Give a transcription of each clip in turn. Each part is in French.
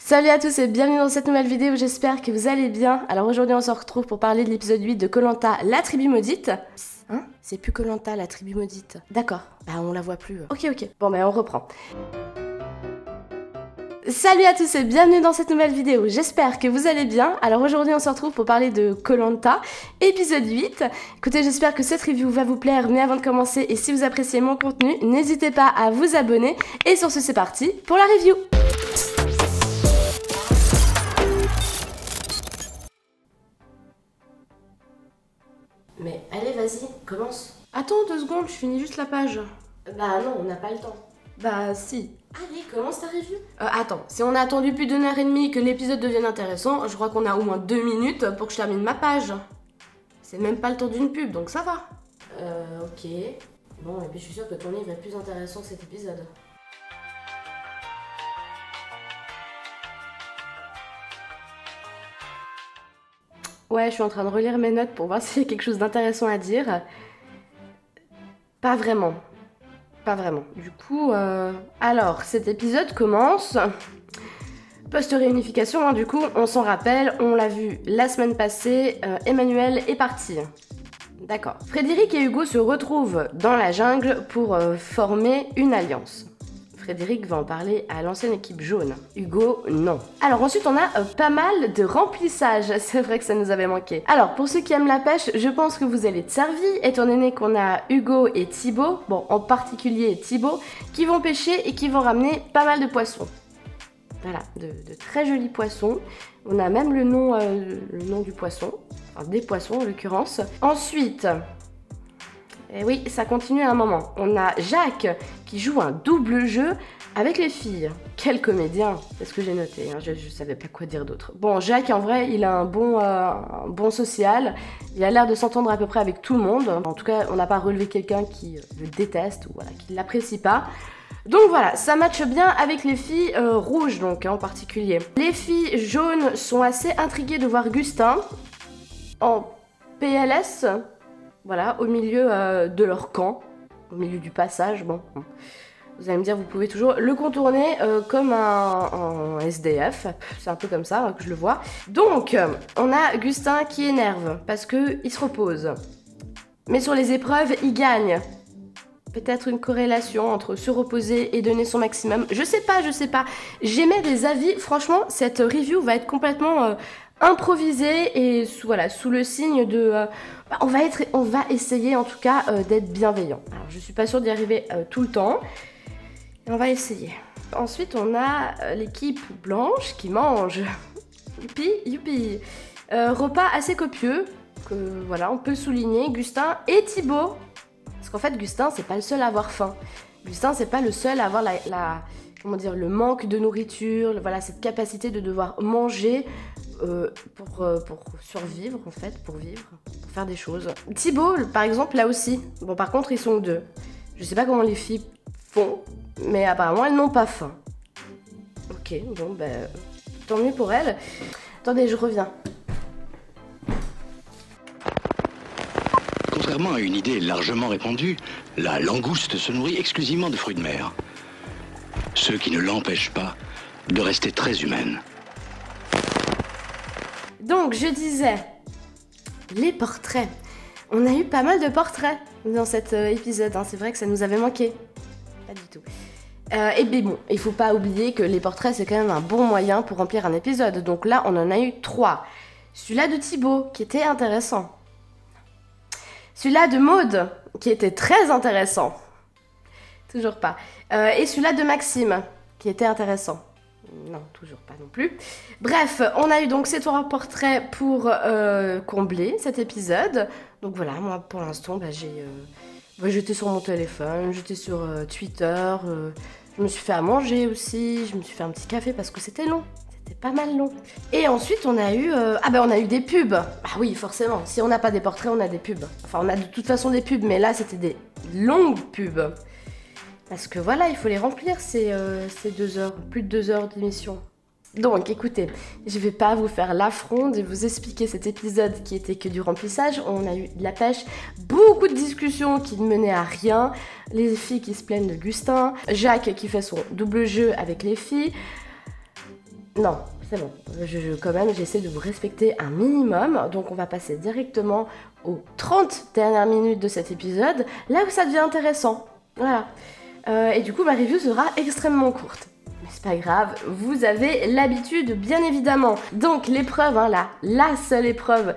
Salut à tous et bienvenue dans cette nouvelle vidéo, j'espère que vous allez bien. Alors aujourd'hui on se retrouve pour parler de l'épisode 8 de Koh-Lanta, la tribu maudite. Hein? C'est plus Koh-Lanta, la tribu maudite. D'accord, bah on la voit plus. Ok, bon bah on reprend. Salut à tous et bienvenue dans cette nouvelle vidéo, j'espère que vous allez bien. Alors aujourd'hui on se retrouve pour parler de Koh-Lanta, épisode 8. Écoutez, j'espère que cette review va vous plaire, mais avant de commencer, et si vous appréciez mon contenu, n'hésitez pas à vous abonner. Et sur ce, c'est parti pour la review. Mais allez, vas-y, commence. Attends 2 secondes, je finis juste la page. Bah non, on n'a pas le temps. Bah si. Allez, commence ta review. Attends, si on a attendu plus d'1 heure et demie que l'épisode devienne intéressant, je crois qu'on a au moins 2 minutes pour que je termine ma page. C'est même pas le temps d'une pub, donc ça va. Ok. Bon, et puis je suis sûre que ton livre est plus intéressant que cet épisode. Ouais, je suis en train de relire mes notes pour voir s'il y a quelque chose d'intéressant à dire. Pas vraiment. Pas vraiment. Du coup, alors, cet épisode commence... Post-réunification, hein, du coup, on s'en rappelle, on l'a vu la semaine passée, Emmanuel est parti. D'accord. Frédéric et Hugo se retrouvent dans la jungle pour former une alliance. Frédéric va en parler à l'ancienne équipe jaune. Hugo, non. Alors ensuite, on a pas mal de remplissage. C'est vrai que ça nous avait manqué. Alors, pour ceux qui aiment la pêche, je pense que vous allez être servis, étant donné qu'on a Hugo et Thibaut, bon, en particulier Thibaut, qui vont pêcher et qui vont ramener pas mal de poissons. Voilà, de très jolis poissons. On a même le nom du poisson, enfin des poissons en l'occurrence. Ensuite... Et oui, ça continue à un moment. On a Jacques qui joue un double jeu avec les filles. Quel comédien, c'est ce que j'ai noté, hein. Je savais pas quoi dire d'autre. Bon, Jacques, en vrai, il a un bon social. Il a l'air de s'entendre à peu près avec tout le monde. En tout cas, on n'a pas relevé quelqu'un qui le déteste ou voilà, qui l'apprécie pas. Donc voilà, ça matche bien avec les filles rouges, donc en particulier. Les filles jaunes sont assez intriguées de voir Gustin en PLS. Voilà, au milieu de leur camp, au milieu du passage, bon. Vous allez me dire, vous pouvez toujours le contourner comme un SDF. C'est un peu comme ça que je le vois. Donc, on a Gustin qui énerve parce qu'il se repose. Mais sur les épreuves, il gagne. Peut-être une corrélation entre se reposer et donner son maximum. Je sais pas. J'émets des avis. Franchement, cette review va être complètement... improvisé et sous le signe de on va essayer en tout cas d'être bienveillant. Alors je suis pas sûre d'y arriver tout le temps, et on va essayer. Ensuite on a l'équipe blanche qui mange. Youpi. Repas assez copieux que voilà, on peut souligner Gustin et Thibaut, parce qu'en fait Gustin c'est pas le seul à avoir faim. Gustin c'est pas le seul à avoir comment dire, le manque de nourriture, voilà, cette capacité de devoir manger pour survivre en fait, pour vivre, pour faire des choses. Thibaut, par exemple, là aussi. Bon, par contre, ils sont 2. Je sais pas comment les filles font, mais apparemment, elles n'ont pas faim. Ok, bon, ben, tant mieux pour elles. Attendez, je reviens. Contrairement à une idée largement répandue, la langouste se nourrit exclusivement de fruits de mer. Ce qui ne l'empêche pas de rester très humaine. Donc, je disais, les portraits. On a eu pas mal de portraits dans cet épisode, hein. C'est vrai que ça nous avait manqué. Pas du tout. Et bien bon, il faut pas oublier que les portraits, c'est quand même un bon moyen pour remplir un épisode. Donc là, on en a eu 3. Celui-là de Thibaut, qui était intéressant. Celui-là de Maude, qui était très intéressant. Toujours pas. Et celui-là de Maxime, qui était intéressant. Non, toujours pas non plus. Bref, on a eu donc ces 3 portraits pour combler cet épisode. Donc voilà, moi pour l'instant, j'étais sur mon téléphone, j'étais sur Twitter, je me suis fait à manger aussi, je me suis fait un petit café parce que c'était long. C'était pas mal long. Et ensuite, on a eu... on a eu des pubs. Ah oui, forcément. Si on n'a pas des portraits, on a des pubs. Enfin, on a de toute façon des pubs, mais là, c'était des longues pubs. Parce que voilà, il faut les remplir ces 2 heures, plus de 2 heures d'émission. Donc écoutez, je vais pas vous faire l'affront de vous expliquer cet épisode qui était que du remplissage. On a eu de la pêche, beaucoup de discussions qui ne menaient à rien, les filles qui se plaignent de Gustin, Jacques qui fait son double jeu avec les filles. Non, c'est bon. Quand même, j'essaie de vous respecter un minimum. Donc on va passer directement aux 30 dernières minutes de cet épisode, là où ça devient intéressant. Voilà. Et du coup, ma review sera extrêmement courte. Mais c'est pas grave, vous avez l'habitude, bien évidemment. Donc l'épreuve, hein, la seule épreuve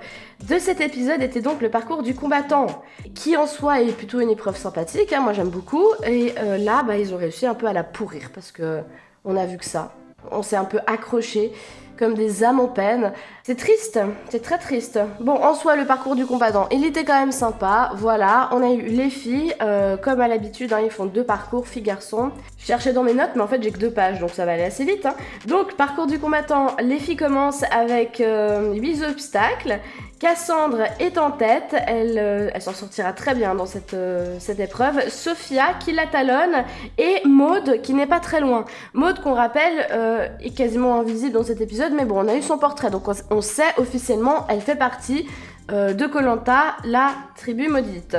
de cet épisode était donc le parcours du combattant, qui en soi est plutôt une épreuve sympathique, hein, moi j'aime beaucoup. Et là, bah, ils ont réussi un peu à la pourrir, parce que on a vu que ça. On s'est un peu accroché comme des âmes en peine. C'est triste, c'est très triste. Bon, en soi, le parcours du combattant, il était quand même sympa. Voilà, on a eu les filles, comme à l'habitude, hein, ils font 2 parcours, filles-garçons. Je cherchais dans mes notes, mais en fait, j'ai que 2 pages, donc ça va aller assez vite. Hein. Donc, parcours du combattant, les filles commencent avec 8 obstacles. Cassandre est en tête, elle s'en sortira très bien dans cette épreuve. Sophia qui la talonne et Maude qui n'est pas très loin. Maude, qu'on rappelle, est quasiment invisible dans cet épisode, mais bon, on a eu son portrait, donc on sait officiellement, elle fait partie de Koh-Lanta, la tribu maudite.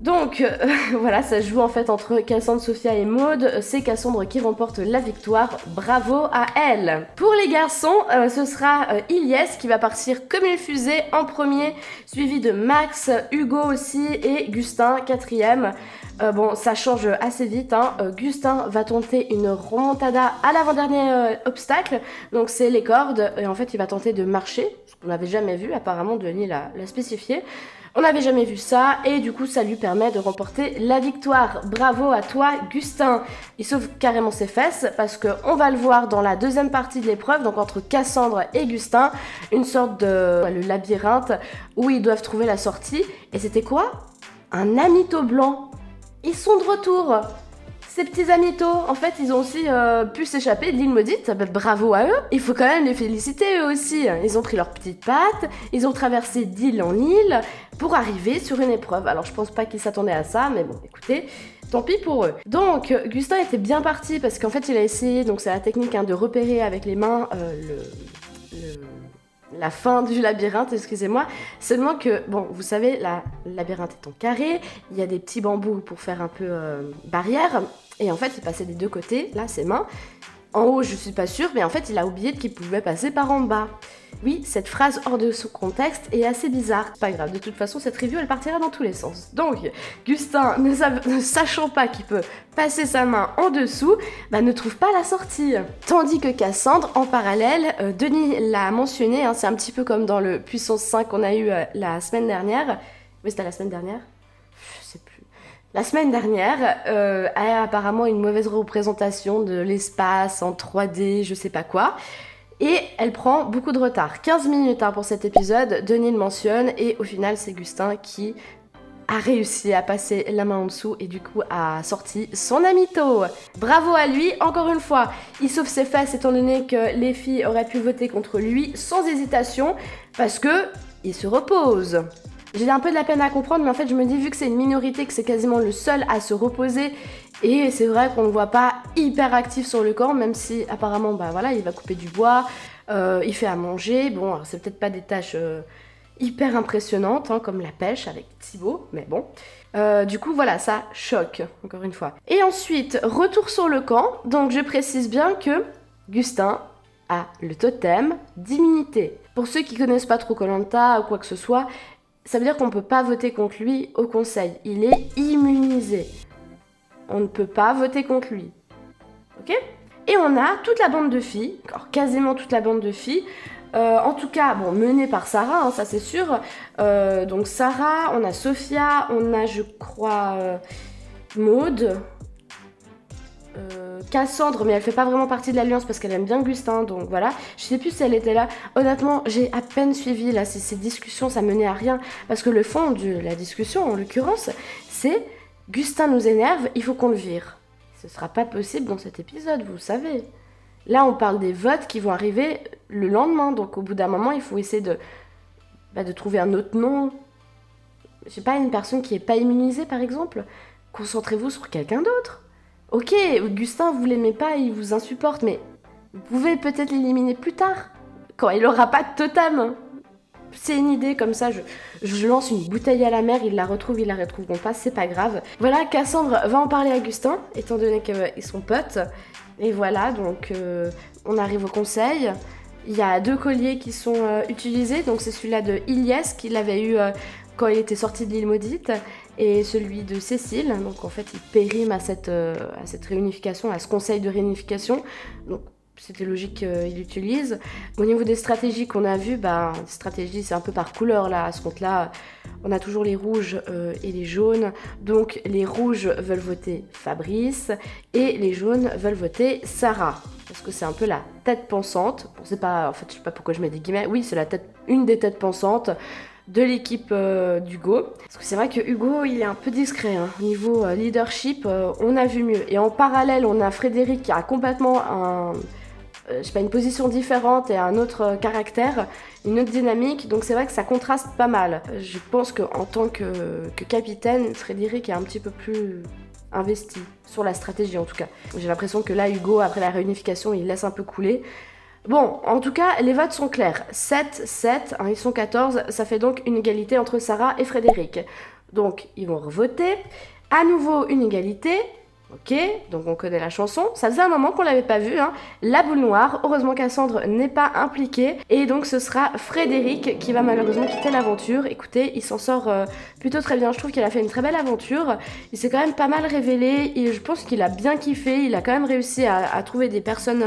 Donc voilà, ça se joue en fait entre Cassandre, Sophia et Maude. C'est Cassandre qui remporte la victoire. Bravo à elle. Pour les garçons, ce sera Ilyes qui va partir comme une fusée en premier, suivi de Max, Hugo aussi et Gustin, 4e. Bon, ça change assez vite, hein. Gustin va tenter une remontada à l'avant-dernier obstacle, donc c'est les cordes, et en fait il va tenter de marcher, ce qu'on n'avait jamais vu, apparemment Denis l'a spécifié. On n'avait jamais vu ça, et du coup ça lui permet de remporter la victoire. Bravo à toi Gustin. Il sauve carrément ses fesses, parce qu'on va le voir dans la deuxième partie de l'épreuve, donc entre Cassandre et Gustin, une sorte de le labyrinthe, où ils doivent trouver la sortie, et c'était quoi? Un amito blanc. Ils sont de retour, ces petits amitos. En fait, ils ont aussi pu s'échapper de l'île maudite. Bah, bravo à eux. Il faut quand même les féliciter eux aussi. Ils ont pris leurs petites pattes, ils ont traversé d'île en île pour arriver sur une épreuve. Alors, je pense pas qu'ils s'attendaient à ça, mais bon, écoutez, tant pis pour eux. Donc, Gustin était bien parti parce qu'en fait, il a essayé, donc c'est la technique hein, de repérer avec les mains la fin du labyrinthe, excusez-moi. Seulement que, bon, vous savez, le labyrinthe est en carré, il y a des petits bambous pour faire un peu barrière, et en fait, il passait des 2 côtés, là, ses mains. En haut, je suis pas sûre, mais en fait, il a oublié qu'il pouvait passer par en bas. Oui, cette phrase hors de son contexte est assez bizarre. C'est pas grave, de toute façon, cette review, elle partira dans tous les sens. Donc, Gustin, ne sachant pas qu'il peut passer sa main en dessous, bah, ne trouve pas la sortie. Tandis que Cassandre, en parallèle, Denis l'a mentionné, hein, c'est un petit peu comme dans le Puissance 5 qu'on a eu la semaine dernière. Oui, c'était la semaine dernière ? Je sais plus. La semaine dernière, a apparemment une mauvaise représentation de l'espace en 3D, je sais pas quoi. Et elle prend beaucoup de retard. 15 minutes hein, pour cet épisode, Denis le mentionne, et au final, c'est Gustin qui a réussi à passer la main en dessous et du coup a sorti son amito. Bravo à lui, encore une fois. Il sauve ses fesses étant donné que les filles auraient pu voter contre lui sans hésitation parce que il se repose. J'ai un peu de la peine à comprendre, mais en fait, je me dis, vu que c'est une minorité, que c'est quasiment le seul à se reposer, et c'est vrai qu'on ne le voit pas hyper actif sur le camp, même si apparemment, bah voilà, il va couper du bois, il fait à manger. Bon, alors c'est peut-être pas des tâches hyper impressionnantes, hein, comme la pêche avec Thibaut, mais bon. Du coup, voilà, ça choque, encore une fois. Et ensuite, retour sur le camp. Donc, je précise bien que Gustin a le totem d'immunité. Pour ceux qui connaissent pas trop Koh-Lanta ou quoi que ce soit, ça veut dire qu'on ne peut pas voter contre lui au conseil. Il est immunisé. On ne peut pas voter contre lui. Ok ? Et on a toute la bande de filles, alors quasiment toute la bande de filles, en tout cas, bon, menée par Sarah, hein, ça c'est sûr. Donc Sarah, on a Sophia, on a, je crois, Maude, Cassandre, mais elle fait pas vraiment partie de l'Alliance parce qu'elle aime bien Gustin, donc voilà. Je sais plus si elle était là. Honnêtement, j'ai à peine suivi là ces discussions, ça menait à rien. Parce que le fond de la discussion, en l'occurrence, c'est Gustin nous énerve, il faut qu'on le vire. Ce sera pas possible dans cet épisode, vous savez. Là, on parle des votes qui vont arriver le lendemain, donc au bout d'un moment, il faut essayer de trouver un autre nom. Je sais pas, une personne qui est pas immunisée, par exemple. Concentrez-vous sur quelqu'un d'autre. Ok, Gustin, vous l'aimez pas, il vous insupporte, mais vous pouvez peut-être l'éliminer plus tard, quand il aura pas de totem. C'est une idée, comme ça, je lance une bouteille à la mer, ils la retrouveront pas, c'est pas grave. Voilà, Cassandre va en parler à Gustin, étant donné qu'ils sont potes. Et voilà, donc on arrive au conseil. Il y a 2 colliers qui sont utilisés, donc c'est celui-là de Ilyes qu'il avait eu quand il était sorti de l'île maudite, et celui de Cécile, donc en fait il périme à cette réunification, à ce conseil de réunification, donc c'était logique qu'il l'utilise. Au niveau des stratégies qu'on a vues, bah, stratégies c'est un peu par couleur là, à ce compte-là, on a toujours les rouges et les jaunes, donc les rouges veulent voter Fabrice, et les jaunes veulent voter Sarah. Parce que c'est un peu la tête pensante. Bon, c'est pas, en fait, je sais pas pourquoi je mets des guillemets. Oui, c'est une des têtes pensantes de l'équipe d'Hugo. Parce que c'est vrai que Hugo, il est un peu discret. Hein. Niveau leadership, on a vu mieux. Et en parallèle, on a Frédéric qui a complètement une position différente et un autre caractère, une autre dynamique. Donc c'est vrai que ça contraste pas mal. Je pense qu'en tant que capitaine, Frédéric est un petit peu plus investi sur la stratégie en tout cas. J'ai l'impression que là, Hugo, après la réunification, il laisse un peu couler. Bon, en tout cas, les votes sont clairs. 7, 7, hein, ils sont 14, ça fait donc une égalité entre Sarah et Frédéric. Donc, ils vont revoter. À nouveau, une égalité. Ok, donc on connaît la chanson. Ça faisait un moment qu'on l'avait pas vue, hein. La boule noire. Heureusement Cassandre n'est pas impliquée. Et donc ce sera Frédéric qui va malheureusement quitter l'aventure. Écoutez, il s'en sort plutôt très bien. Je trouve qu'il a fait une très belle aventure. Il s'est quand même pas mal révélé. Et je pense qu'il a bien kiffé. Il a quand même réussi à trouver des personnes,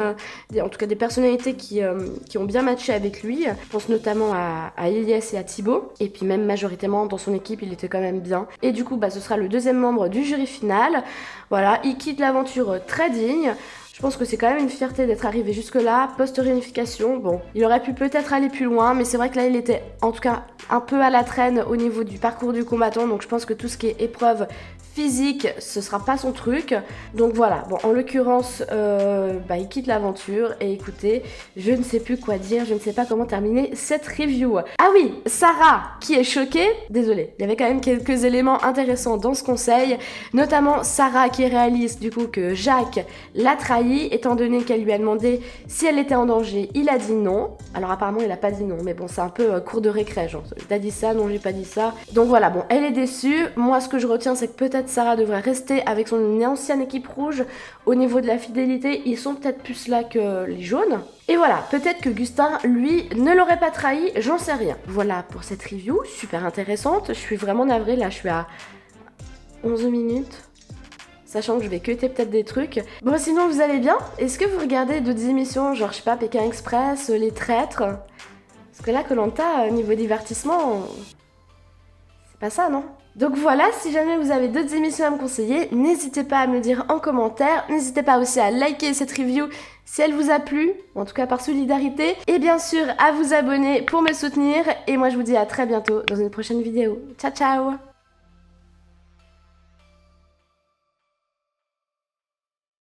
en tout cas des personnalités qui ont bien matché avec lui. Je pense notamment à Ilyes et à Thibaut. Et puis même majoritairement dans son équipe, il était quand même bien. Et du coup, bah, ce sera le deuxième membre du jury final. Voilà, il quitte l'aventure très digne. Je pense que c'est quand même une fierté d'être arrivé jusque-là, post-réunification. Bon, il aurait pu peut-être aller plus loin, mais c'est vrai que là, il était en tout cas un peu à la traîne au niveau du parcours du combattant. Donc je pense que tout ce qui est épreuve physique, ce sera pas son truc. Donc voilà, bon, en l'occurrence, il quitte l'aventure. Et écoutez, je ne sais plus quoi dire, je ne sais pas comment terminer cette review. Ah oui, Sarah, qui est choquée. Désolée, il y avait quand même quelques éléments intéressants dans ce conseil. Notamment Sarah qui réalise du coup que Jacques l'a trahi, étant donné qu'elle lui a demandé si elle était en danger. Il a dit non. Alors apparemment, il a pas dit non, mais bon, c'est un peu cours de récré, genre, t'as dit ça, non, j'ai pas dit ça. Donc voilà, bon, elle est déçue. Moi, ce que je retiens, c'est que peut-être Sarah devrait rester avec son ancienne équipe rouge. Au niveau de la fidélité, ils sont peut-être plus là que les jaunes. Et voilà, peut-être que Gustin, lui, ne l'aurait pas trahi, j'en sais rien. Voilà pour cette review, super intéressante. Je suis vraiment navrée, là, je suis à 11 minutes. Sachant que je vais cuter peut-être des trucs. Bon, sinon, vous allez bien? Est-ce que vous regardez d'autres émissions, genre, je sais pas, Pékin Express, Les Traîtres? Parce que là, Koh-Lanta, niveau divertissement, c'est pas ça, non? Donc voilà, si jamais vous avez d'autres émissions à me conseiller, n'hésitez pas à me le dire en commentaire. N'hésitez pas aussi à liker cette review si elle vous a plu, en tout cas par solidarité. Et bien sûr, à vous abonner pour me soutenir. Et moi, je vous dis à très bientôt dans une prochaine vidéo. Ciao, ciao!